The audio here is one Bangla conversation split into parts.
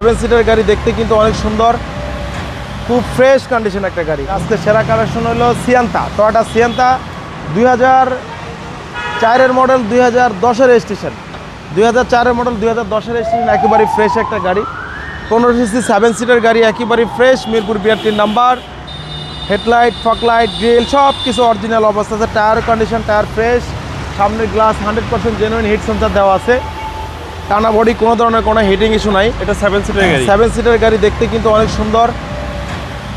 7 সিটার গাড়ি দেখতে কিন্তু অনেক সুন্দর, খুব ফ্রেশ কন্ডিশন একটা গাড়ি। আজকে সেরা কালেকশন হলো সিয়ান্তা, টয়োটা সিয়ান্তা 2004-এর মডেল, 2010-এর রেজিস্ট্রেশন, 2004-এর মডেল, 2010-এর রেজিস্ট্রেশন। একেবারে ফ্রেশ একটা গাড়ি, 15 সিসি 7 সিটার গাড়ি, একেবারে ফ্রেশ, মিরপুর বিআরটির নাম্বার। হেডলাইট, ফকলাইট, গ্রিল সব কিছু অরিজিনাল অবস্থা আছে। টায়ার কন্ডিশন, টায়ার ফ্রেশ, সামনের গ্লাস 100% জেনুইন, হিট সেন্সার দেওয়া আছে। টানা বডি, কোনো ধরনের কোনো হিটিং ইস্যু নাই। এটা 7 সিটার গাড়ি। 7 সিটার গাড়ি দেখতে কিন্তু অনেক সুন্দর,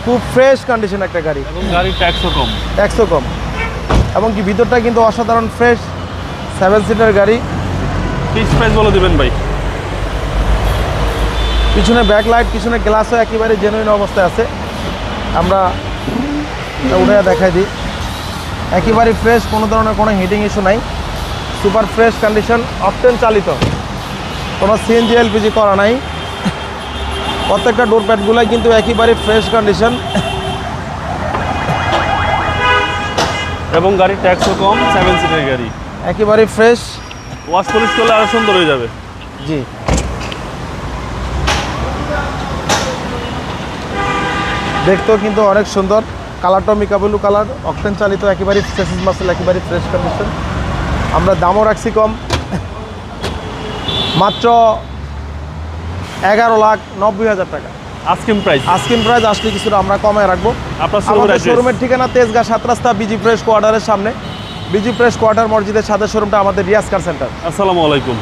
খুব ফ্রেশ কন্ডিশন একটা গাড়ি, এবং গাড়ির ট্যাক্সও কম। ট্যাক্সও কম, এবং কি ভিতরটা কিন্তু অসাধারণ ফ্রেশ। 7 সিটার গাড়ি। ফিক্স প্রাইস বলে দিবেন ভাই। পিছনে ব্যাকলাইট, পিছনে গ্লাসও একেবারে জেনুইন অবস্থায় আছে। আমরা উঠে দেখাই দিই, একেবারে ফ্রেশ, কোনো ধরনের কোনো হিটিং ইস্যু নাই, সুপার ফ্রেশ কন্ডিশন, অকটেন চালিত, কোনো সিএনজি এলপিজি করা নাই। প্রত্যেকটা ডোর প্যাডগুলোই কিন্তু একেবারে ফ্রেশ কন্ডিশন, এবং গাড়ির ট্যাক্সও কম, 7 সিটার গাড়ি, একেবারে ফ্রেশ। ওয়াশ পলিশ করলে আরো সুন্দর হয়ে যাবে। জি, দেখতেও কিন্তু অনেক সুন্দর, কালারটাও মিকাবলু কালার, অকটেন চালিত, একেবারে চেসিস মাসেল, একেবারে ফ্রেশ কন্ডিশন। আমরা দামও রাখছি কম, মাত্র 11,90,000 টাকা আস্কিং প্রাইস। Asking price. আসলে কিছুটা আমরা কমায় রাখবো। আপনার আমাদের শোরুমের ঠিকানা তেজগাঁ 7 রাস্তা, বিজি প্রেস কোয়ার্টারের সামনে, বিজি প্রেস কোয়ার্টার মসজিদের সাথে শোরুমটা আমাদের রিয়াজ কার সেন্টার। আসসালামু আলাইকুম।